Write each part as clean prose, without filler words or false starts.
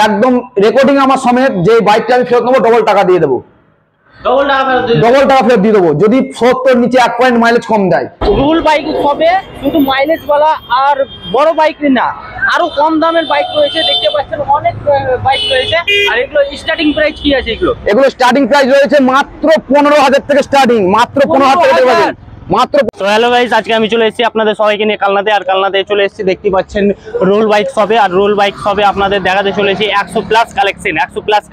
একদম রেকর্ডিং আমার সমেত যে বাইকটা আমি ফেরত নেবো ডবল টাকা দিয়ে দেবো, ডবল টাকা ফেরত দিয়ে দেবো যদি 70 নিচে 1 পয়েন্ট মাইলেজ কম দেয়। রুল বাইক হবে শুধু মাইলেজ वाला আর বড় বাইক না, আরো কম দামের বাইক রয়েছে, দেখতে পাচ্ছেন অনেক বাইক রয়েছে। আর এগুলো স্টার্টিং প্রাইস কি আছে? এগুলো স্টার্টিং প্রাইস রয়েছে মাত্র 15,000 থেকে স্টার্টিং, মাত্র 15,000 টাকা মাত্র। তো হ্যালো গাইস, আজকে আমি চলে এসেছি আপনাদের সবাইকে নিয়ে কালনাতে। আর কালনাতে চলে এসেছি, দেখতে পাচ্ছেন রোল বাইক শপে। আর রোল বাইক শপে আপনাদের দেখাতে চলেছি 100+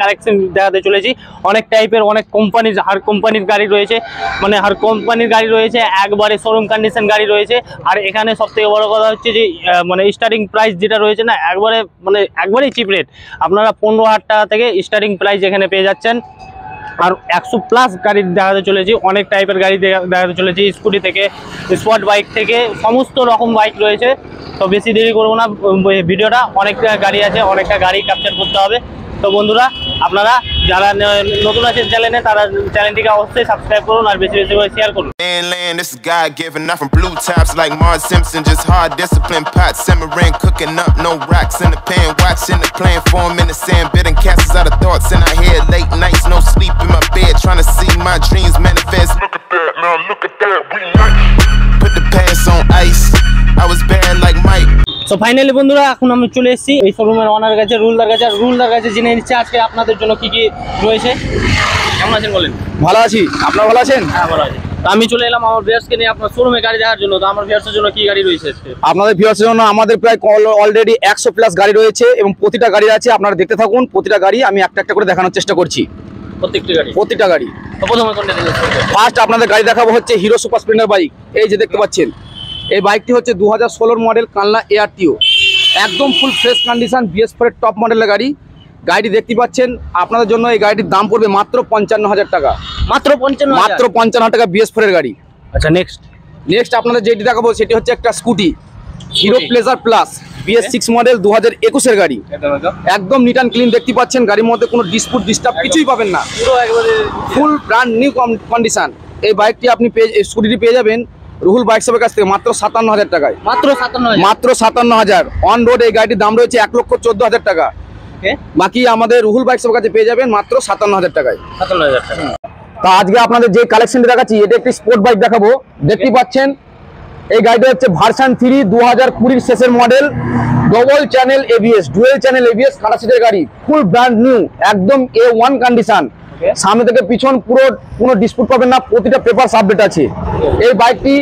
কালেকশন দেখাতে চলেছি। অনেক টাইপের, অনেক কোম্পানির, হার কোম্পানির গাড়ি রয়েছে, মানে হার কোম্পানির গাড়ি রয়েছে, একবারে শোরুম কন্ডিশন গাড়ি রয়েছে। আর এখানে সব থেকে বড় কথা হচ্ছে যে মানে স্টার্টিং প্রাইস যেটা রয়েছে না, একবারেই চিপ রেট। আপনারা 15,000 টাকা থেকে স্টার্টিং প্রাইস এখানে পেয়ে যাচ্ছেন। আর 100+ গাড়ি দেখাতে চলেছি, অনেক টাইপের গাড়ি দেখাতে চলেছি, স্কুটি থেকে স্পট বাইক থেকে সমস্ত রকম বাইক রয়েছে। তো বেশি দেরি করবো না, ভিডিওটা অনেকটা গাড়ি আছে, অনেকটা গাড়ি ক্যাপচার করতে হবে। তো বন্ধুরা, আপনারা যারা নতুন আছেন চ্যানেলে, তারা চ্যানেলটিকে অবশ্যই সাবস্ক্রাইব করুন আর বেশি বেশি করে শেয়ার করুন। This is God given, not from blue tops like Marge Simpson, just hard discipline, pot simmering, cooking up, no rocks in the pan, watching the plan form in the sand, bidding castles out of thoughts in our head, late nights, no sleep in my bed, trying to see my dreams manifest. Look at that, now look at that, we nice. Put the past on ice, I was bad like Mike. তো finally বন্ধুরা, এখন আমি চলে এসেছি এই শোরুমের ওনার কাছে, রুলদার কাছে। আর রুলদার কাছে জেনে নিচ্ছে আজকে আপনাদের জন্য কি কি রয়েছে। কেমন আছেন বলেন? ভালো আছি, আপনারা ভালো আছেন? হ্যাঁ, ভালো আছি। আমি চলে এলাম আমার ভিউয়ার্সকে নিয়ে আপনার শোরুমে গাড়ি দেখার জন্য। তো আমার ভিউয়ার্সের জন্য কি গাড়ি রয়েছে? আপনাদের ভিউয়ার্সের জন্য আমাদের প্রায় অলরেডি 100+ গাড়ি রয়েছে এবং প্রতিটা গাড়ি আছে, আপনারা দেখতে থাকুন। প্রতিটা গাড়ি আমি একটা একটা করে দেখানোর চেষ্টা করছি। প্রতিটা গাড়ি তো প্রথমে কোনটা দেখবেন? ফার্স্ট আপনাদের গাড়ি দেখাবো হচ্ছে হিরো সুপার স্প্লেন্ডার বাইক। এই যে দেখতে পাচ্ছেন, এই বাইকটি হচ্ছে 2016 মডেল কানলা ARTO, একদম ফুল ফ্রেশ কন্ডিশন, BS4 এর টপ মডেলের গাড়ি। গাড়িটি দেখতে পাচ্ছেন, আপনাদের জন্য এই গাড়িটির দাম পড়বে মাত্র 55,000 টাকা। মাত্র 55,000 টাকা BS4 এর গাড়ি। আচ্ছা, নেক্সট আপনাদের যেটি দেখাবো সেটি হচ্ছে একটা scooty hero pleasure plus, BS6 model 2021 এর গাড়ি। একদম নিট অ্যান্ড ক্লিন দেখতে পাচ্ছেন, গাড়ির মধ্যে কোনো ডিস্টার্ব কিছুই পাবেন না, ফুল ব্র্যান্ড নিউ কন্ডিশন। এই বাইকটি আপনি স্কুটিটি পেয়ে যাবেন রুহুল বাইক শপের কাছ থেকে মাত্র 57,000 টাকায়। মাত্র 57,000 অন রোড। এই গাড়িটির দাম রয়েছে 1,14,000 টাকা। বাকি আমাদের রুহুল বাইক শপের কাছে পেয়ে যাবেন মাত্র 57,000 টাকায়। তা আজকে আপনাদের যে কালেকশনটি দেখাচ্ছি, এটা একটি স্পোর্ট বাইক দেখাবো। দেখতে পাচ্ছেন এই গাড়িটা হচ্ছে ভার্সন 3 2020 শেষের মডেল, ডুয়েল চ্যানেল ABS কাটা সিটের গাড়ি, ফুল ব্র্যান্ড নিউ, একদম A1 কন্ডিশন। সামনে থেকে পিছন পুরো কোনো ডিসপুট পাবেন না, প্রতিটা পেপারস আপডেট আছে। এই বাইকটি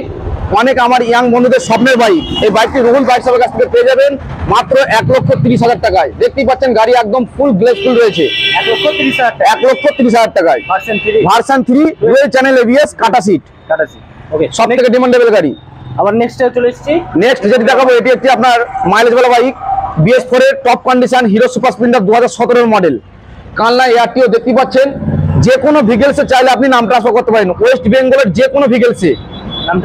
অনেক আমার ইয়াং বন্ধুদের স্বপ্নের বাইক। এই বাইকটি রুহুল বাইক শপের কাছ থেকে পেয়ে যাবেন মাত্র 1,30,000 টাকায়। দেখতেই পাচ্ছেন গাড়ি একদম ফুল গ্লেসফুল রয়েছে, 1,30,000 টাকায়। ভার্সন 3 ডুয়েল চ্যানেল ABS কাটা সিট, সব থেকে ডিমান্ডেবল গাড়ি। আবার নেক্সট যেটি দেখাবো, এটি হচ্ছে আপনার মাইলেজ वाला বাইক, BS4 এর top condition Hero Super Splendor 2017 model Kanla ARTO। দেখতে পাচ্ছেন, যে কোনো ভিকেলসে চাইলে আপনি নাম ট্রান্সফার করতে পারেন। ওয়েস্ট বেঙ্গলের যে কোনো ভিকেলসে,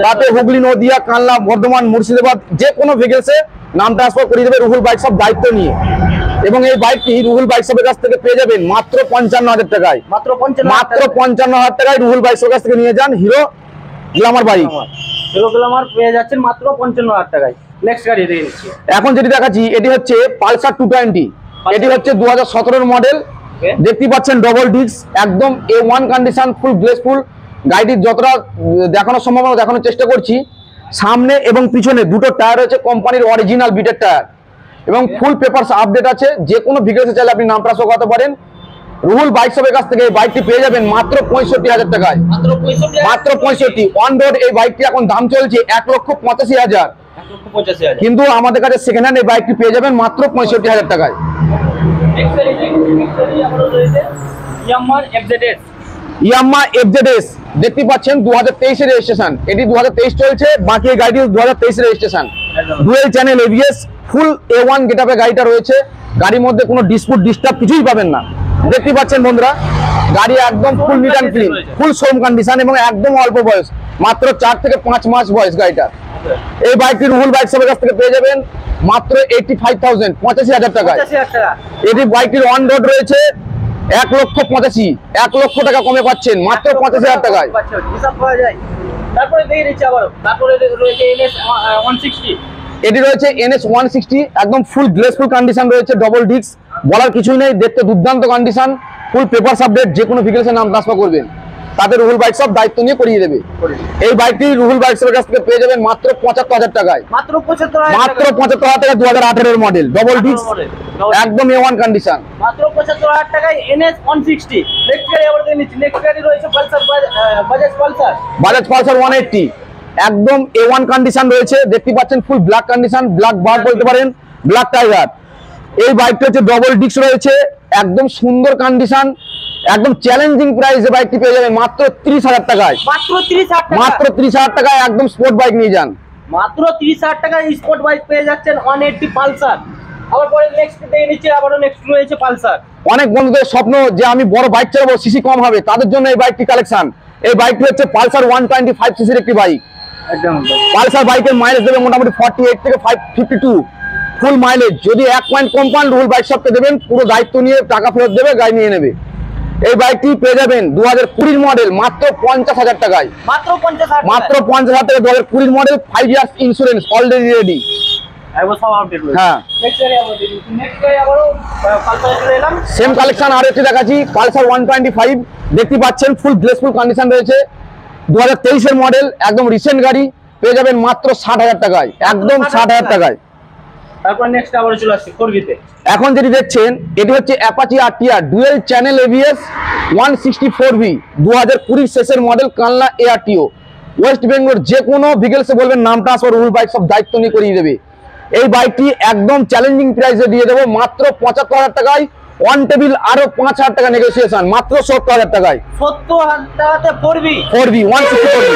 তাতে হুগলি, নদিয়া, কানলা, বর্ধমান, মুর্শিদাবাদ, যে কোনো ভিকেলসে নাম ট্রান্সফার করে দেবে রুহুল বাইক শপ দায়িত্ব নিয়ে। এবং এই বাইকটি রুহুল বাইক শপের কাছ থেকে পেয়ে যাবেন মাত্র 55,000 টাকায়। মাত্র 55,000 টাকায় রুহুল বাইক শপের কাছ থেকে নিয়ে যান হিরো গ্ল্যামার বাইক। পেয়ে যাচ্ছেন মাত্র 55,000 টাকায়। নেক্সট গাড়ি দেখে নিচ্ছি। এখন যেটি দেখাচ্ছি, এটি হচ্ছে পালসার 220। এটি হচ্ছে 2017 মডেল। দেখতে পাচ্ছেন ডবল ডিস্ক, একদম A1 কন্ডিশন, ফুল গ্লেসফুল। গাড়িটির যতটা দেখানো সম্ভব দেখানোর চেষ্টা করছি। সামনে এবং পিছনে দুটো টায়ার রয়েছে কোম্পানির অরিজিনাল বিটের টায়ার এবং ফুল পেপারস আপডেট আছে। যে কোনো ভিকেলসে চাইলে আপনি নাম ট্রান্সফার করতে পারেন। রুহুল বাইক শপের কাছ থেকে এই বাইকটি পেয়ে যাবেন মাত্র 65,000 টাকায়। মাত্র 65 অন রোড। এই বাইকটি এখন দাম চলছে 1,85,000, কিন্তু আমাদের কাছে সেকেন্ড হ্যান্ড এই বাইকটি পেয়ে যাবেন মাত্র 65,000 টাকায়। ইয়ামাহা FZS দেখতে পাচ্ছেন 2023 এর রেজিস্ট্রেশন। এটি 2023 চলছে, বাকি এই গাড়িটি 2023 এর রেজিস্ট্রেশন। ডুয়েল চ্যানেল ABS, ফুল A1 গেটআপে গাড়িটা রয়েছে। গাড়ির মধ্যে কোনো ডিস্টার্ব কিছুই পাবেন না। দেখতে পাচ্ছেন বন্ধুরা, গাড়ি একদম full neat and clean, full showroom condition এবং একদম অল্প বয়স, মাত্র 4 থেকে 5 মাস বয়স গাড়িটা। এই বাইকটি রুহুল বাইক শপের কাছ থেকে পেয়ে যাবেন মাত্র 85,000, 85,000 টাকায়। এটি বাইকটির অন রোড রয়েছে 1,85,000, 1 লক্ষ টাকা কমে পাচ্ছেন মাত্র 85,000 টাকায়। এটি রয়েছে NS 160, একদম ফুল গ্লেসফুল কন্ডিশন রয়েছে, ডবল ডিস্ক, বলার কিছুই নেই, দেখতে দুর্দান্ত কন্ডিশন, ফুল পেপার আপডেট। যে কোনো ভেহিকলসের নাম ট্রান্সফার করবেন তাতে রুহুল বাইক সব দায়িত্ব নিয়ে করিয়ে দেবে। এই বাইকটি রুহুল বাইক সবের কাছ থেকে পেয়ে যাবেন মাত্র 75,000 টাকায়। মাত্র 75,000 মাত্র 75,000 টাকা, 2018 মডেল, ডবল ডিস্ক, একদম A1 কন্ডিশন। মাত্র 75,000 টাকায় NS 160। নেক্সট গাড়ি আবার দেখে নিচ্ছি। নেক্সট গাড়ি রয়েছে Pulsar, Bajaj Pulsar. Bajaj Pulsar 180, একদম A1 কন্ডিশন রয়েছে। দেখতে পাচ্ছেন ফুল ব্ল্যাক কন্ডিশন, ব্ল্যাক বার বলতে পারেন, ব্ল্যাক টাইগার। এই বাইকটা হচ্ছে ডবল ডিস্ক রয়েছে, একদম সুন্দর কন্ডিশন, একদম চ্যালেঞ্জিং প্রাইসে বাইকটি পেয়ে যাবেন মাত্র 30,000 টাকায়। মাত্র 30,000 টাকা, মাত্র 30,000 টাকায় একদম স্পোর্ট বাইক নিয়ে যান। মাত্র 30,000 টাকায় স্পোর্ট বাইক পেয়ে যাচ্ছেন 180 পালসার। আবার পরে নেক্সট দেখে নিচ্ছি, আবারও নেক্সট রয়েছে পালসার। অনেক বন্ধুদের স্বপ্ন যে আমি বড় বাইক চালাবো, সিসি কম হবে, তাদের জন্য এই বাইকটি কালেকশন। এই বাইকটি হচ্ছে পালসার 125 সিসির একটি বাইক। একদম পালসার বাইকের মাইলেজ দেবে মোটামুটি 48 থেকে 52 ফুল মাইলেজ। যদি 1 পয়েন্ট কম পান রুহুল বাইক শপকে দেবেন, পুরো দায়িত্ব নিয়ে টাকা ফেরত দেবে, গাড়ি নিয়ে নেবে। এই বাইকটি পেয়ে যাবেন 2020 মডেল মাত্র 50,000 টাকায়। মাত্র 50,000, মাত্র 50,000 টাকা, 2020 model, 5 years insurance already ready. একবার সব আপডেট রয়েছে। হ্যাঁ, নেক্সট গাড়ি আবার দেখি। নেক্সট গাড়ি আবারও পালসার চলে এলাম। সেম কালেকশন আর একটি দেখাচ্ছি, পালসার 125। দেখতে পাচ্ছেন ফুল গ্লেসফুল কন্ডিশন রয়েছে, 2023 এর মডেল, একদম রিসেন্ট গাড়ি। পেয়ে যাবেন মাত্র 60,000 টাকায়, একদম 60,000 টাকায়। তারপর নেক্সট আবার চলে আসছে করবিতে। এখন যেটি দেখছেন এটি হচ্ছে Apache RTR dual channel ABS 164V, 2020 শেষের model, Kanla ARTO. West Bengal যে কোনো ভেহিকলসে বলবেন নাম ট্রান্সফার, রুহুল বাইক সব দায়িত্ব নিয়ে করিয়ে দেবে। এই বাইকটি একদম চ্যালেঞ্জিং প্রাইসে দিয়ে দেবো মাত্র 75,000 টাকায়। অন টেবিল আরো 5,000 টাকা নেগোসিয়েশন, মাত্র 70,000 টাকায়। 70,000 টাকাতে 4V 164V।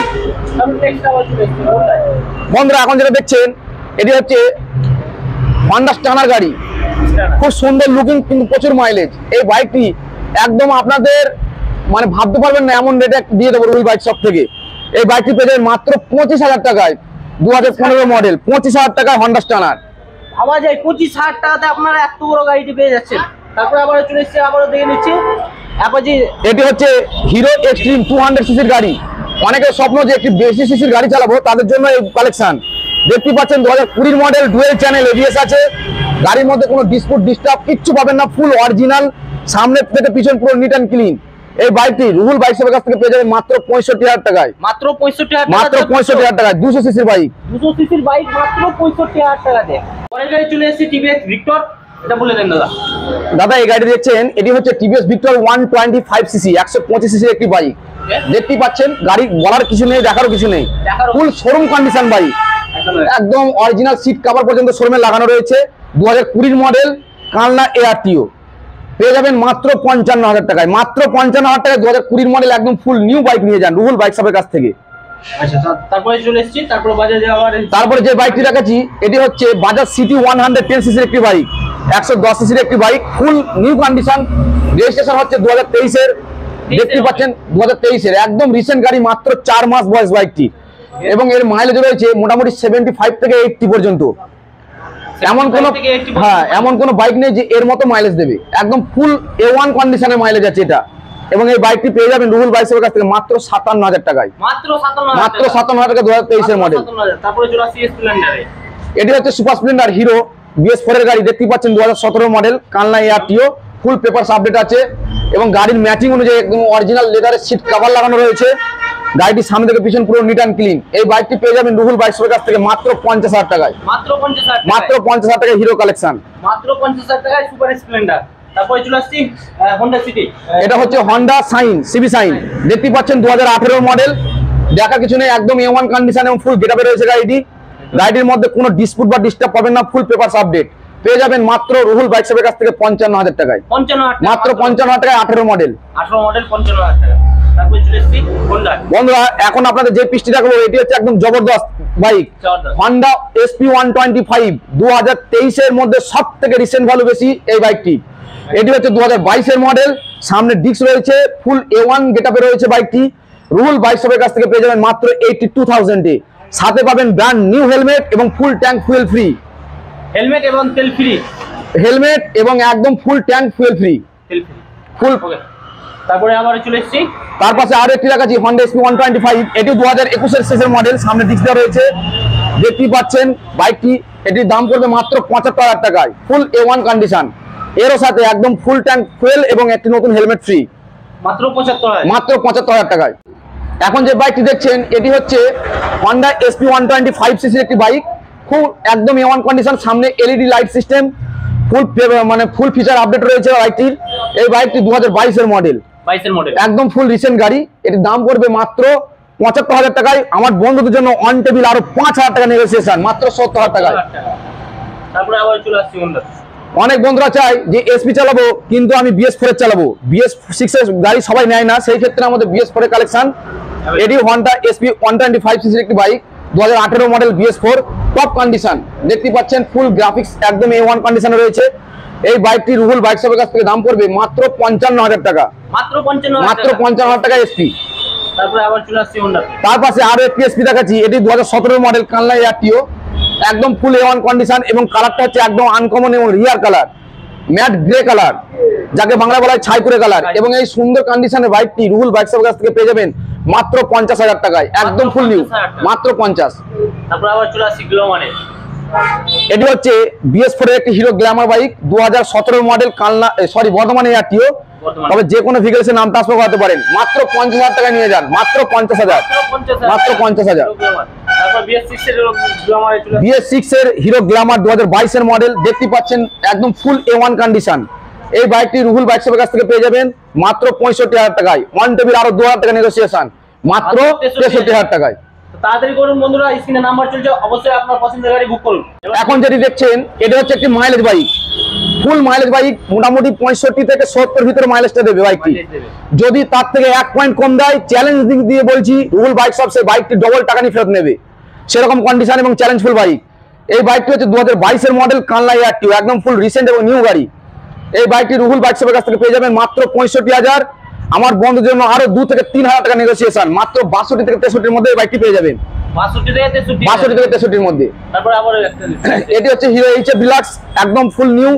নেক্সট আবার চলে এসেছে। বন্ধুরা এখন যেটা দেখছেন এটি হচ্ছে হন্ডা স্টানার গাড়ি, খুব সুন্দর লুকিং কিন্তু প্রচুর মাইলেজ। এই বাইকটি একদম আপনাদের মানে ভাবতে পারবেন না এমন রেটে দিয়ে দেবো রুহুল বাইক শপ থেকে। এই বাইকটি পেয়ে যাবেন মাত্র 25,000 টাকায়, 2015 মডেল, 25,000 টাকায় হন্ডা স্টানার। ভাবা যায় 25,000 টাকাতে আপনারা এত বড় গাড়িটি পেয়ে যাচ্ছেন। তারপরে আবার চলে এসেছে, আবারও দেখে নিচ্ছি অ্যাপাচি। এটি হচ্ছে হিরো এক্সট্রিম 200 সিসির গাড়ি। অনেকের স্বপ্ন যে একটি বেশি সিসির গাড়ি চালাবো, তাদের জন্য এই কালেকশন। দেখতে পাচ্ছেন 2020 মডেল, ডুয়েল চ্যানেল এবিএস আছে। গাড়ির মধ্যে কোনো ডিসপুট ডিস্টার্ব কিচ্ছু পাবেন না, ফুল অরিজিনাল, সামনে থেকে পিছন পুরো নিট অ্যান্ড ক্লিন। এই বাইকটি রুহুল বাইক শপের কাছ থেকে পেয়ে যাবেন মাত্র 65,000 টাকায়। মাত্র 65,000 টাকা, মাত্র 65,000 টাকায় 200 সিসির বাইক। 200 সিসির বাইক মাত্র 65,000 টাকাতে। পরের গাড়ি চলে এসেছে টিভিএস ভিক্টর। এটা বলে দেন দাদা। দাদা এই গাড়ি দেখছেন এটি হচ্ছে টিভিএস ভিক্টর 125 সিসি, 125 সিসির একটি বাইক। দেখতেই পাচ্ছেন গাড়ি বলার কিছু নেই, দেখারও কিছু নেই, ফুল শোরুম কন্ডিশন বাইক, একদম অরিজিনাল সিট কভার পর্যন্ত শোরুমে লাগানো রয়েছে। 2020 মডেল, কানলা এআরটিও। পেয়ে যাবেন মাত্র 55,000 টাকায়। মাত্র 55,000 টাকায় 2020 মডেল একদম ফুল নিউ বাইক নিয়ে যান রুহুল বাইক শপের কাছ থেকে। আচ্ছা, তারপরে চলে এসেছি, তারপরে বাজাজে আবার। তারপরে যে বাইকটি দেখাচ্ছি এটি হচ্ছে বাজাজ সিটি 110 সিসির একটি বাইক, 110 সিসির একটি বাইক, ফুল নিউ কন্ডিশন, রেজিস্ট্রেশন হচ্ছে 2023 এর। দেখতে পাচ্ছেন 2023 এর একদম রিসেন্ট গাড়ি, মাত্র 4 মাস বয়স বাইকটি, এবং এর মাইলেজ রয়েছে মোটামুটি 75 থেকে 80 পর্যন্ত। এমন কোনো বাইক নেই যে এর মতো মাইলেজ দেবে, একদম ফুল A1 কন্ডিশনের মাইলেজ আছে এটা। এবং এই বাইকটি পেয়ে যাবেন রুহুল বাইক শপের কাছ থেকে মাত্র 57,000 টাকায়। মাত্র 57,000 টাকা, 2023 এর মডেল। তারপরে চলে আসি স্প্লেন্ডারে। এটি হচ্ছে সুপার স্প্লেন্ডার হিরো BS4 এর গাড়ি। দেখতে পাচ্ছেন 2017 model, Kanla ARTO, full papers update আছে এবং গাড়ির ম্যাচিং অনুযায়ী একদম অরিজিনাল লেদারের সিট কভার লাগানো রয়েছে। গাড়িটির সামনে থেকে পিছন পুরো নিট অ্যান্ড ক্লিন। এই বাইকটি পেয়ে যাবেন রুহুল বাইক শপের কাছ থেকে মাত্র 50,000 টাকায়। মাত্র 50,000 টাকা, মাত্র 50,000 টাকায় হিরো কালেকশন। মাত্র 50,000 টাকায় সুপার স্প্লেন্ডার। তারপরে চলে আসছি হোন্ডা সিটি। এটা হচ্ছে হন্ডা সাইন, সিবি সাইন। দেখতে পাচ্ছেন 2018 মডেল, দেখার কিছু নেই, একদম A1 কন্ডিশন এবং ফুল গেটআপে রয়েছে গাড়িটি। গাড়িটির মধ্যে কোনো ডিসপুট বা ডিস্টার্ব পাবেন না, ফুল পেপারস আপডেট। পেয়ে যাবেন মাত্র রুহুল বাইক শপের কাছ থেকে 55,000 টাকায়। 55,000 মাত্র 55,000 টাকায় 18 মডেল। 18 মডেল 55,000 টাকা। তারপরে চলে আসছি হোন্ডা। বন্ধুরা এখন আপনাদের যে পিসটি দেখাবো এটি হচ্ছে একদম জবরদস্ত বাইক, হন্ডা SP 125, 2023 এর মধ্যে সব থেকে রিসেন্ট ভ্যালু বেশি এই বাইকটি। এটি হচ্ছে 2022 এর মডেল, সামনে ডিস্ক রয়েছে, ফুল A1 গেটআপে রয়েছে বাইকটি। রুহুল বাইক শপের কাছ থেকে পেয়ে যাবেন মাত্র 82,000 এ। সাথে পাবেন ব্র্যান্ড নিউ হেলমেট এবং full tank fuel free. Helmet এবং তেল ফ্রি, হেলমেট এবং একদম ফুল ট্যাঙ্ক ফুয়েল ফ্রি, তেল ফ্রি ফুল। তারপরে আবার চলে এসেছি তার পাশে আরো একটি দেখাচ্ছি হন্ডা SP 125। এটি 2021 এর শেষের মডেল, সামনে ডিস্ক দেওয়া রয়েছে। দেখতেই পাচ্ছেন বাইকটি, এটির দাম পড়বে মাত্র 75,000 টাকায়, ফুল A1 কন্ডিশন। এরও সাথে একদম ফুল ট্যাঙ্ক ফুয়েল এবং একটি নতুন হেলমেট ফ্রি, মাত্র 75,000, মাত্র 75,000 টাকায়। এখন যে বাইকটি দেখছেন এটি হচ্ছে Honda SP 125 সিসির একটি বাইক, খুব একদম A1 কন্ডিশন, সামনে এলইডি লাইট সিস্টেম, ফুল ফিচার আপডেট রয়েছে বাইকটির। এই বাইকটি 2022 এর মডেল, 22 এর মডেল, একদম ফুল রিসেন্ট গাড়ি। এটির দাম পড়বে মাত্র 75,000 টাকায়। আমার বন্ধুদের জন্য অন টেবিল আরো 5,000 টাকা নেগোসিয়েশন, মাত্র 70,000 টাকায়। তারপরে আবার চলে আসছি Honda। অনেক বন্ধুরা চায় যে এসপি চালাবো কিন্তু আমি BS4 এর চালাবো, BS6 এর গাড়ি সবাই নেয় না, সেই ক্ষেত্রে আমাদের BS4 এর কালেকশন। এটি Honda SP 125 সিসির একটি bike, 2018 model, BS4 top condition, দেখতে পাচ্ছেন ফুল গ্রাফিক্স একদম A1 কন্ডিশনে রয়েছে। এই বাইকটি রুহুল বাইক শপের কাছ থেকে দাম পড়বে মাত্র 55,000 টাকা, মাত্র 55,000, মাত্র 55,000 টাকা এসপি। তারপরে আবার চলে আসছি Honda। তার পাশে আরো একটি এসপি দেখাচ্ছি, এটি 2017 মডেল কানলা এয়ারটিও, একদম ফুল A1 কন্ডিশন এবং কালারটা হচ্ছে একদম আনকমন এবং রিয়ার কালার, ম্যাট গ্রে কালার, যাকে বাংলা বলা হয় ছাইকুড়ে কালার। এবং এই সুন্দর কন্ডিশনের বাইকটি রুহুল বাইক শপের কাছ থেকে পেয়ে যাবেন মাত্র 50,000 টাকায়, একদম ফুল নিউ, মাত্র 50। তারপর আবার চলে আসছি গ্ল্যামারে। এটি হচ্ছে BS4 এর একটি হিরো গ্ল্যামার বাইক, 2017 মডেল কানলা বর্ধমানে এয়ারটিও, তবে যে কোনো ভেহিকলসে নাম ট্রান্সফার করতে পারেন। মাত্র 50,000 টাকা নিয়ে যান, মাত্র 50,000, মাত্র 50,000। তারপর BS6 এর গ্ল্যামারে চলে BS6 এর হিরো গ্ল্যামার 2022 এর মডেল, দেখতে পাচ্ছেন একদম ফুল A1 কন্ডিশন। এই বাইকটি রুহুল বাইক শপের কাছ থেকে পেয়ে যাবেন মাত্র 65,000 টাকায়, ওয়ান টেবিল আরো 2,000 টাকা নেগোসিয়েশন, মাত্র 63,000 টাকায়। তাড়াতাড়ি করুন বন্ধুরা, স্ক্রিনে নাম্বার চলছে, অবশ্যই আপনার পছন্দের গাড়ি বুক করুন। এখন যেটি দেখছেন এটা হচ্ছে একটি মাইলেজ বাইক, ফুল মাইলেজ বাইক, মোটামুটি 65 থেকে 70 ভিতরে মাইলেজটা দেবে বাইকটি। যদি তার থেকে 1 পয়েন্ট কম দেয়, চ্যালেঞ্জ দিক দিয়ে বলছি রুহুল বাইক শপ সেই বাইকটি ডবল টাকা নিয়ে ফেরত নেবে, সেরকম কন্ডিশন এবং চ্যালেঞ্জফুল বাইক। এই বাইকটি হচ্ছে 2022 এর মডেল কানলা এয়ারটিও, একদম ফুল রিসেন্ট এবং নিউ গাড়ি। এই বাইকটি রুহুল বাইক শপের কাছ থেকে পেয়ে যাবেন মাত্র 65,000। আমার বন্ধুদের জন্য আরো 2 থেকে 3,000 টাকা নেগোসিয়েশন, মাত্র 62 থেকে 63 এর মধ্যে এই বাইকটি পেয়ে যাবেন, 62 থেকে 63, 62 থেকে 63 এর মধ্যে। তারপর আবার একটা এটি হচ্ছে হিরো HF ডিলাক্স, একদম ফুল নিউ,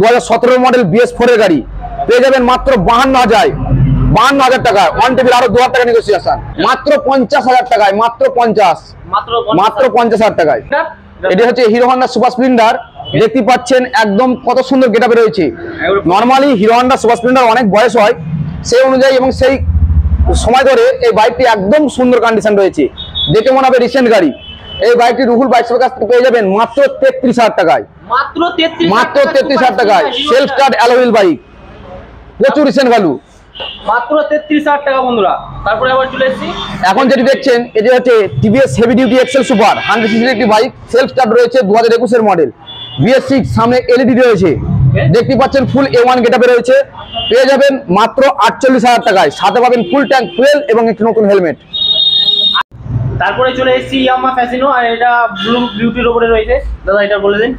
2017 মডেল, BS4 এর গাড়ি, পেয়ে যাবেন মাত্র 52,000 টাকায়, ওয়ান টেবিল আরো 2,000 টাকা নেগোসিয়েশন, মাত্র 50,000 টাকায়, মাত্র 50, মাত্র 50,000 টাকায়। এটি হচ্ছে হিরো হন্ডা সুপার স্প্লেন্ডার, দেখতে পাচ্ছেন একদম কত সুন্দর গেটআপে রয়েছে। Normally hero Honda super Splendor অনেক বয়স হয়, সেই অনুযায়ী এবং সেই সময় ধরে এই বাইকটি একদম সুন্দর কন্ডিশন রয়েছে, দেখে মনে হবে রিসেন্ট গাড়ি। এই বাইকটি রুহুল বাইক শপের কাছ থেকে পেয়ে যাবেন মাত্র 33,000 টাকায়, মাত্র 33,000 টাকায়, সেলফ স্টার্ট অ্যালয় বাইক, প্রচুর রিসেন্ট ভ্যালু, মাত্র 33,000 টাকা বন্ধুরা। তারপরে আবার চলে এসেছি, এখন যেটি দেখছেন এটি হচ্ছে TVS heavy duty axle super 100 সিসির একটি বাইক, সেলফ স্টার্ট রয়েছে, 2021 এর মডেল, BS6, সামনে LED রয়েছে, দেখতে পাচ্ছেন ফুল A1 গেটআপে রয়েছে, পেয়ে যাবেন মাত্র 48,000 টাকায়, সাথে পাবেন ফুল ট্যাঙ্ক ফুয়েল এবং একটি নতুন হেলমেট। তারপরে চলে এসেছি ইয়ামাহা ফ্যাসিনো, আর এটা ব্লু বিউটির উপরে রয়েছে। দাদা এটা বলে দিন।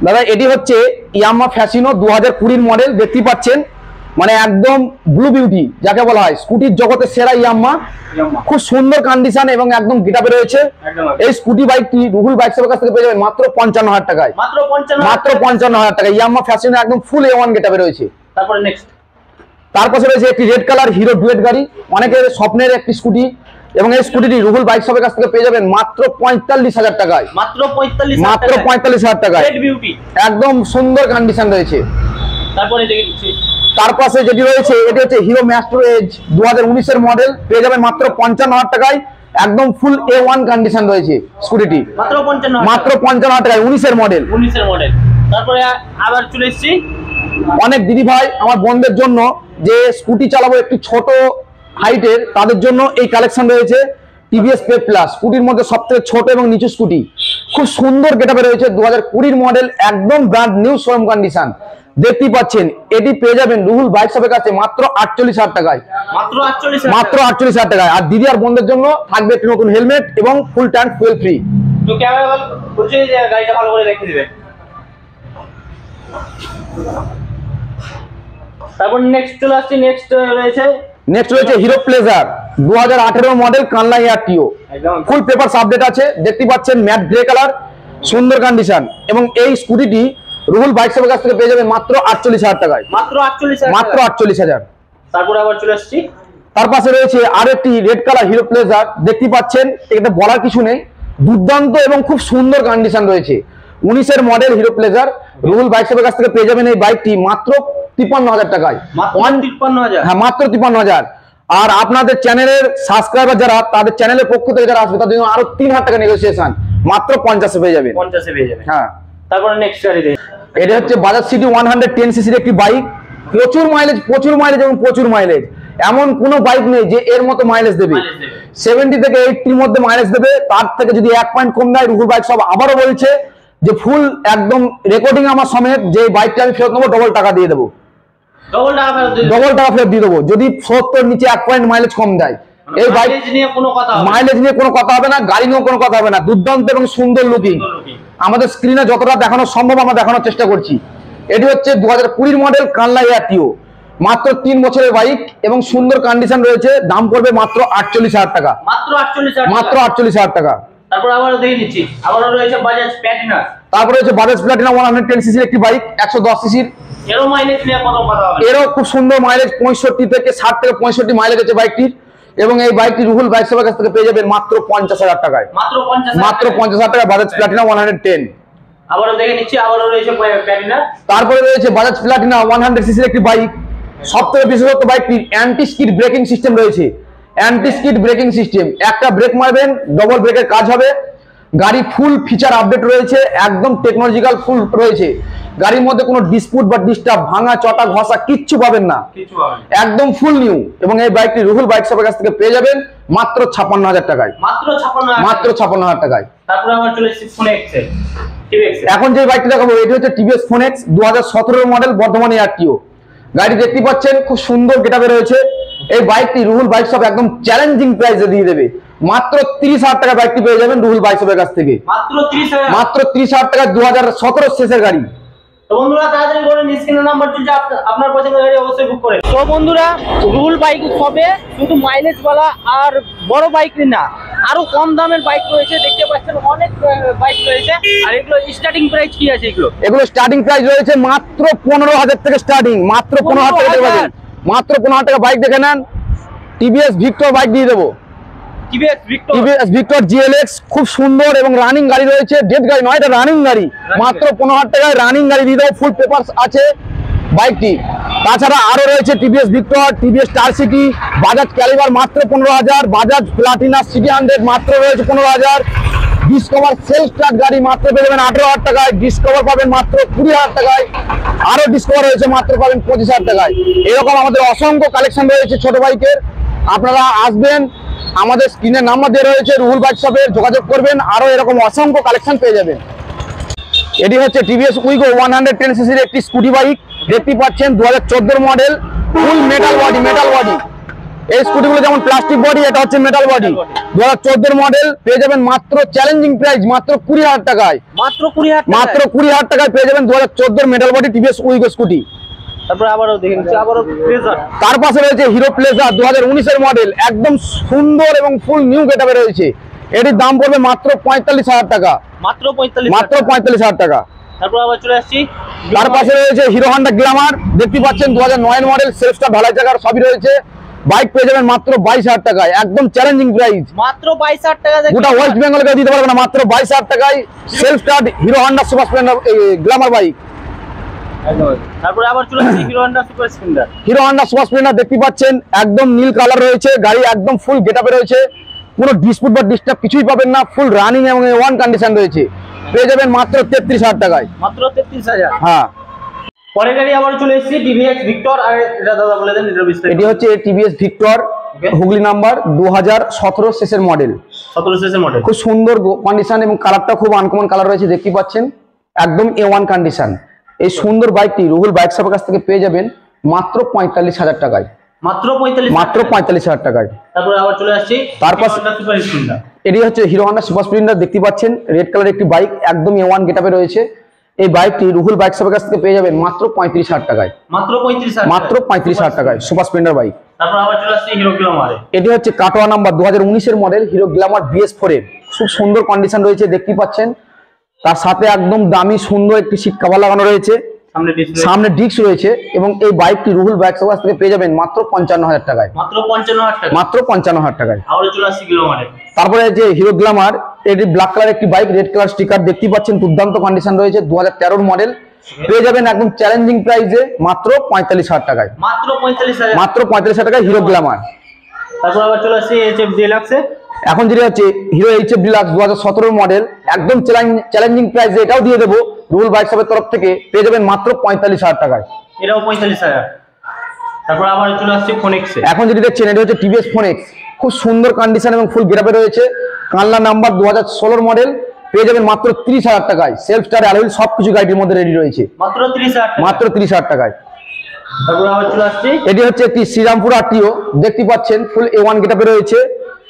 দাদা এটি হচ্ছে ইয়ামাহা ফ্যাসিনো 2020 মডেল, দেখতে পাচ্ছেন মানে একদম ব্লু বিউটি যাকে বলা হয়, স্কুটির জগতের সেরা ইয়ামাহা, খুব সুন্দর কন্ডিশন এবং একদম গেটআপে রয়েছে। এই স্কুটি বাইকটি রুহুল বাইক শপের কাছ থেকে পেয়ে যাবেন মাত্র 55,000 টাকায়, মাত্র 55, মাত্র 55,000 টাকায়। ইয়ামাহা ফ্যাসিনো একদম ফুল A1 গেটআপে রয়েছে। তারপরে নেক্সট, তার পাশে রয়েছে একটি রেড কালার হিরো ডুয়েট গাড়ি, অনেকের স্বপ্নের একটি স্কুটি, এবং এই স্কুটিটি রুহুল বাইক শপের কাছ থেকে পেয়ে যাবেন মাত্র 45,000 টাকায়, মাত্র 45, মাত্র 45,000 টাকায়, রেড বিউটি, একদম সুন্দর কন্ডিশন রয়েছে। তারপরে দেখে দিচ্ছি, তার পাশে যেটি রয়েছে এটি হচ্ছে হিরো ম্যাস্ট্রো এজ 2019 এর মডেল, পেয়ে যাবেন মাত্র 55,000 টাকায়, একদম ফুল A1 কন্ডিশন রয়েছে স্কুটিটি, মাত্র 55, মাত্র 55,000 টাকায়, 19 এর মডেল। তারপরে আবার চলে এসেছি, অনেক দিদি ভাই আমার বোনদের জন্য যে স্কুটি চালাবো একটু ছোট হাইটের, তাদের জন্য এই কালেকশন রয়েছে TVS Pep Plus, স্কুটির মধ্যে সবথেকে ছোট এবং নিচু স্কুটি, খুব সুন্দর গেটআপে রয়েছে, 2020 মডেল, একদম ব্র্যান্ড নিউ শোরুম কন্ডিশন, দেখতেই পাচ্ছেন। এটি পেয়ে যাবেন রুহুল বাইক শপের কাছে মাত্র 48,000 টাকায়, মাত্র 48, মাত্র 48,000 টাকায়। আর দিদি আর বোনদের জন্য থাকবে একটি নতুন হেলমেট এবং ফুল ট্যাঙ্ক ফুয়েল ফ্রি। তো ক্যামেরা বলছে যে গাড়িটা ভালো করে রেখে দিবে। তারপর নেক্সট চলে আসছে, নেক্সট রয়েছে Hero Pleasure 2018 model Kanla ARTO, full papers update আছে, দেখতে পাচ্ছেন ম্যাট গ্রে কালার, সুন্দর কন্ডিশন, এবং এই স্কুটিটি রুহুল বাইক শপের কাছ থেকে পেয়ে যাবেন মাত্র 48,000 টাকায়, মাত্র 48, মাত্র 48,000। তারপর আবার চলে আসছি, তার পাশে রয়েছে আর একটি রেড কালার হিরো প্লেজার, দেখতে পাচ্ছেন, এটা বলার কিছু নেই, দুর্দান্ত এবং খুব সুন্দর কন্ডিশন রয়েছে, 19-এর model Hero Pleasure Ruhul bike শপের কাছ থেকে পেয়ে যাবেন এই বাইকটি মাত্র 53,000 টাকায়। হ্যাঁ, মাত্র 53,000। আর আপনাদের চ্যানেলের সাবস্ক্রাইবার যারা, তাদের চ্যানেলের পক্ষ থেকে যারা আসবে তাদের জন্য আরো 3,000 টাকা নেগোসিয়েশন, মাত্র 50-এ পেয়ে যাবেন। 50-এ পেয়ে যাবেন। হ্যাঁ, তারপরে নেক্সট গাড়ি দেখি। এটা হচ্ছে বাজাজ সিটি 110 সিসির একটি বাইক। প্রচুর মাইলেজ এবং প্রচুর মাইলেজ। এমন কোনো বাইক নেই যে এর মতো মাইলেজ দেবে। 70 থেকে 80-র মধ্যে মাইলেজ দেবে। তার থেকে যদি 1 পয়েন্ট কম দেয়, রুহুল বাইক সব আবারও বলছে যে ফুল একদম রেকর্ডিং আমার সমেত যে বাইকটা আমি ফেরত নেবো, ডবল টাকা দিয়ে দেবো, ডবল টাকা ফেরত দিয়ে দেবো যদি 70 নিচে 1 পয়েন্ট মাইলেজ কম দেয়। এই বাইক মাইলেজ নিয়ে কোনো কথা হবে না, গাড়ি নিয়েও কোনো কথা হবে না। দুর্দান্ত এবং সুন্দর লুকিং। আমাদের স্ক্রিনে যতটা দেখানো সম্ভব আমরা দেখানোর চেষ্টা করছি। এটি হচ্ছে 2020 মডেল কানলা এয়ারটিও, মাত্র 3 বছরের বাইক এবং সুন্দর কন্ডিশন রয়েছে। দাম পড়বে মাত্র 48,000 টাকা, মাত্র 48,000 টাকা। তারপর আবার দেখে নিচ্ছি, আবারও রয়েছে বাজাজ প্ল্যাটিনা। তারপরে হচ্ছে বাজাজ প্ল্যাটিনা 110 সিসির একটি বাইক, 110 সিসির। এরও মাইলেজ নিয়ে কত কথা হবে? এরও খুব সুন্দর মাইলেজ, 65 থেকে 60 থেকে 65 মাইলেজ আছে বাইকটির। এবং এই বাইকটি রুহুল বাইক শপের কাছ থেকে পেয়ে যাবেন মাত্র 50,000 টাকায়, মাত্র 50,000 টাকা বাজাজ প্ল্যাটিনা 110। আবারও দেখে নিচ্ছি, আবারও রয়েছে প্ল্যাটিনা। তারপরে রয়েছে বাজাজ প্ল্যাটিনা 100 সিসির একটি বাইক। সবথেকে বিশেষত বাইকটির অ্যান্টি স্কিড ব্রেকিং সিস্টেম রয়েছে। অ্যান্টি স্কিড ব্রেকিং সিস্টেম, একটা ব্রেক মারবেন ডবল ব্রেকের কাজ হবে। গাড়ি ফুল ফিচার আপডেট রয়েছে, একদম টেকনোলজিক্যাল ফুল রয়েছে। গাড়ির মধ্যে কোনো ডিসপুট বা ডিস্টার্ব, ভাঙা চটা ঘষা কিচ্ছু পাবেন না, একদম ফুল নিউ। এবং এই বাইকটি রুহুল বাইক শপের কাছ থেকে পেয়ে যাবেন মাত্র 56,000 টাকায়, মাত্র 56,000 টাকায়। তারপরে আমরা চলে এসেছি ফোনেক্স। এখন যে বাইকটি দেখাবো এটি হচ্ছে টিভিএস ফোনেক্স 2017 মডেল বর্ধমান এয়ারটিও। গাড়ি দেখতে পাচ্ছেন, খুব সুন্দর গেটআপে রয়েছে। এই বাইকটি রুহুল বাইক শপ একদম চ্যালেঞ্জিং প্রাইসে দিয়ে দেবে। মাত্র 30,000 টাকা বাইকটি পেয়ে যাবেন রুহুল বাইক শপের কাছ থেকে, মাত্র 30,000 টাকা। 2017 শেষের গাড়ি। তো বন্ধুরা তাড়াতাড়ি করে স্ক্রিনের নাম্বার চলছে, আপনার পছন্দের গাড়ি অবশ্যই বুক করে। তো বন্ধুরা, রুহুল বাইক শপে শুধু মাইলেজ वाला আর বড় বাইক না, আরো কম দামের বাইক রয়েছে। দেখতে পাচ্ছেন অনেক বাইক রয়েছে। আর এগুলো স্টার্টিং প্রাইস কি আছে? এগুলো স্টার্টিং প্রাইস রয়েছে মাত্র 15,000 থেকে স্টার্টিং, মাত্র 15,000 টাকা দেবেন, মাত্র 15,000 টাকা বাইক দেখে নেন। টিভিএস ভিক্টর বাইক দিয়ে দেবো, টিভিএস ভিক্টর জিএলএক্স, খুব সুন্দর এবং রানিং গাড়ি রয়েছে। ডেড গাড়ি নয়, এটা রানিং গাড়ি। মাত্র 15,000 টাকায় রানিং গাড়ি দিয়ে দেবো, ফুল পেপারস আছে বাইকটি। তাছাড়া আরো রয়েছে TVS Victor, TVS star city, Bajaj calibre মাত্র 15,000, বাজাজ প্লাটিনা সিটি 100 মাত্র রয়েছে 15,000। ডিসকভার সেলফ স্টার্ট গাড়ি মাত্র পেয়ে যাবেন 18,000 টাকায়, ডিসকভার পাবেন মাত্র 20,000 টাকায়। আরো ডিসকভার রয়েছে মাত্র পাবেন 25,000 টাকায়। এরকম আমাদের অসংখ্য কালেকশন রয়েছে ছোট বাইকের। আপনারা আসবেন, আমাদের স্ক্রিনে নাম্বার দেওয়া রয়েছে, রুহুল বাইক শপে যোগাযোগ করবেন, আরো এরকম অসংখ্য কালেকশন পেয়ে যাবেন। এটি হচ্ছে টিভিএস উইগো 110 সিসির একটি স্কুটি বাইক। দেখতে পাচ্ছেন 2014 মডেল, ফুল মেটাল বডি। এই স্কুটিগুলো যেমন প্লাস্টিক বডি, এটা হচ্ছে মেটাল বডি। 2014 মডেল পেয়ে যাবেন মাত্র চ্যালেঞ্জিং প্রাইস, মাত্র 20,000 টাকায়, মাত্র 20,000 টাকায় পেয়ে যাবেন 2014 metal body TVS Wego scooty. তারপর আবারও দেখেন, আবারও প্লেজার। তার পাশে রয়েছে হিরো প্লেজার 2019-এর মডেল, একদম সুন্দর এবং ফুল নিউ গেটআপে রয়েছে। এটির দাম পড়বে মাত্র 45,000 টাকা, মাত্র 45,000 টাকা। তারপর আবার চলে আসছি, তার পাশে রয়েছে হিরো হন্ডা গ্ল্যামার। দেখতে পাচ্ছেন 2009 মডেল, সেলফ স্টার্ট ঢালাই চাকার সবই রয়েছে। বাইক পেয়ে যাবেন মাত্র 22,000 টাকায়, একদম চ্যালেঞ্জিং প্রাইস, মাত্র 22,000 টাকা। গোটা ওয়েস্ট বেঙ্গলকে দিতে পারবে না, মাত্র 22,000 টাকায় self start hero Honda super Splendor Glamour bike. তারপরে আবার চলে আসছি hero Honda super Splendor. Hero Honda super Splendor দেখতে পাচ্ছেন, একদম নীল কালার রয়েছে। গাড়ি একদম ফুল গেটআপে রয়েছে, কোনো ডিসপুট বা ডিস্টার্ব কিছুই পাবেন না, ফুল রানিং এবং ওয়ান কন্ডিশন রয়েছে। পেয়ে যাবেন মাত্র 33,000 টাকায়, মাত্র 33,000। হ্যাঁ। পরের গাড়ি আবার চলে এসেছি টিভিএস ভিক্টর। আর এটা দাদা বলে দেন এটার বিস্তারিত। এটি হচ্ছে টিভিএস ভিক্টর, হুগলি নাম্বার, 2017 শেষের মডেল। 17 শেষের মডেল, খুব সুন্দর কন্ডিশন এবং কালারটা খুব আনকমন কালার রয়েছে। দেখতে পাচ্ছেন একদম A1 কন্ডিশন। এই সুন্দর বাইকটি রুহুল বাইক শপের কাছ থেকে পেয়ে যাবেন মাত্র 45,000 টাকায়, মাত্র 45,000 টাকায়। তারপরে আবার চলে আসছি তারপর সুপার স্প্লেন্ডার। এটি হচ্ছে হিরো হন্ডা সুপার স্প্লেন্ডার। দেখতে পাচ্ছেন রেড কালার একটি বাইক, একদম A1 গেটআপে রয়েছে। এই বাইকটি রুহুল বাইক শপের কাছ থেকে পেয়ে যাবেন মাত্র 35,000 টাকায়, মাত্র 35,000 টাকায় সুপার স্প্লেন্ডার বাইক। তারপর আবার চলে আসছে হিরো গ্ল্যামার। এটি হচ্ছে কাটোয়া নাম্বার 2019-এর মডেল হিরো গ্ল্যামার BS4 এর, খুব সুন্দর কন্ডিশন রয়েছে। দেখতে পাচ্ছেন তার সাথে একদম দামি সুন্দর একটি সিট কভার লাগানো রয়েছে, সামনে ডিস্ক রয়েছে। এবং এই বাইকটি রুহুল বাইক শপের কাছ থেকে পেয়ে যাবেন মাত্র 55,000 টাকায়, মাত্র 55,000 টাকা, মাত্র 55,000 টাকায়। আবার চলে আসছে গ্ল্যামারে। তারপরে যে হিরো গ্ল্যামার এটি ব্ল্যাক কালার একটি বাইক, রেড কালার স্টিকার দেখতে পাচ্ছেন, দুর্দান্ত কন্ডিশন রয়েছে, 2013 মডেল। পেয়ে যাবেন একদম চ্যালেঞ্জিং প্রাইসে মাত্র 45,000 টাকায়। মাত্র 45,000, মাত্র 45,000 টাকায় হিরো গ্ল্যামার। তারপর আবার চলে আসছে এইচএফ ডিলাক্সে। এখন যেটা হচ্ছে হিরো এইচএফ ডিলাক্স 2017 মডেল, একদম চ্যালেঞ্জিং প্রাইসে এটাও দিয়ে দেবো রুল বাইক শপের তরফ থেকে। পেয়ে যাবেন মাত্র 45,000 টাকায়। এটাও 45,000। তারপর আবার চলে আসছে ফোনেক্সে। এখন যেটি দেখছেন এটা হচ্ছে টিভিএস ফোনেক্স, খুব সুন্দর কন্ডিশন এবং ফুল গেটআপে রয়েছে, কানলা নাম্বার 2016 মডেল। পেয়ে যাবেন মাত্র 30,000 টাকায়। সেলফ স্টার অ্যালয় সবকিছু গাড়ির মধ্যে রেডি রয়েছে, মাত্র 30,000, মাত্র 30,000 টাকায়। তারপর আবার চলে আসছে এটি হচ্ছে একটি শ্রীরামপুর আরটিও, দেখতে পাচ্ছেন ফুল A1 গেটআপে রয়েছে,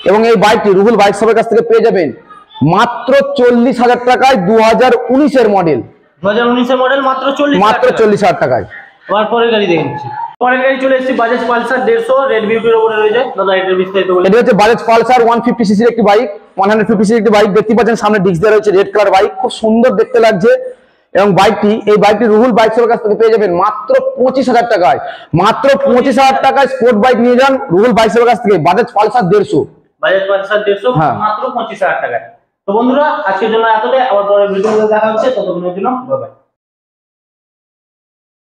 এবং এই বাইকটি রুহুল বাইক শপের কাছ থেকে পেয়ে যাবেন মাত্র 40,000 টাকায়। 2019 এর মডেল, 2019 এর মডেল, মাত্র 40,000, মাত্র 40,000 টাকায়। আবার পরের গাড়ি দেখেছি। পরের গাড়ি চলে এসেছে বাজাজ পালসার 150 রেড বিউটির উপরে রয়েছে। দাদা এটার বিস্তারিত বলুন। এটি হচ্ছে বাজাজ পালসার 150 সিসির একটি বাইক, 150 সিসির একটি বাইক দেখতে পাচ্ছেন, সামনে ডিস্ক দেওয়া রয়েছে, রেড কালার বাইক, খুব সুন্দর দেখতে লাগছে। এবং এই বাইকটি রুহুল বাইক শপের কাছ থেকে পেয়ে যাবেন মাত্র 25,000 টাকায়। মাত্র 25,000 টাকায় স্পোর্ট বাইক নিয়ে যান রুহুল বাইক শপের কাছ থেকে, বাজাজ পালসার 150। বাজাজ পালসার 150 হ্যাঁ। মাত্র 25,000 টাকায়। তো বন্ধুরা আজকের জন্য এতটাই, আবার পরের ভিডিওতে দেখা হচ্ছে, ততক্ষণের জন্য বাই বাই।